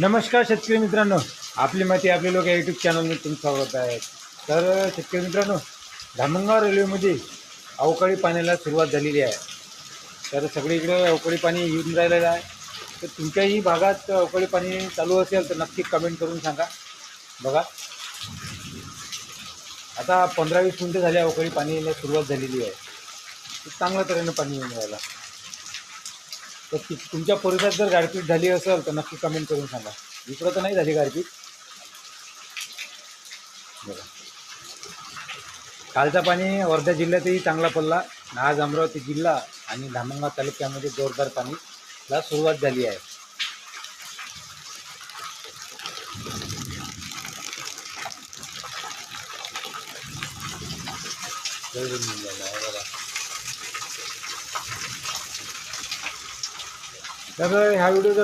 नमस्कार शेतकरी मित्रांनो, आपली माती आपले लोक या यूट्यूब चॅनलमध्ये तुमचं स्वागत आहे. तर शेतकरी मित्रांनो, धामणगाव रेल्वेमध्ये अवकाळी पाण्याला सुरुवात झालेली आहे. तर सगळीकडे अवकाळी पाणी येऊन राहिलेलं आहे. तर तुमच्याही भागात अवकाळी पाणी चालू असेल तर नक्की कमेंट करून सांगा. बघा, आता 15-20 मिनटं झाले अवकाळी पाणी येण्यास सुरुवात झालेली आहे. तर चांगल्या तऱ्हेनं पाणी येऊन राहिलं. तर तुमच्या परिसरात जर गारपीट झाली असेल तर नक्की कमेंट करून सांगा. इकडं तर नाही झाली गारपीट. बघा, कालचा पाणी वर्धा जिल्ह्यातही चांगला पडला. आज अमरावती जिल्हा आणि धामणगाव तालुक्यामध्ये जोरदार पाणीला सुरुवात झाली आहे. बघा, तर हा व्हिडिओ जर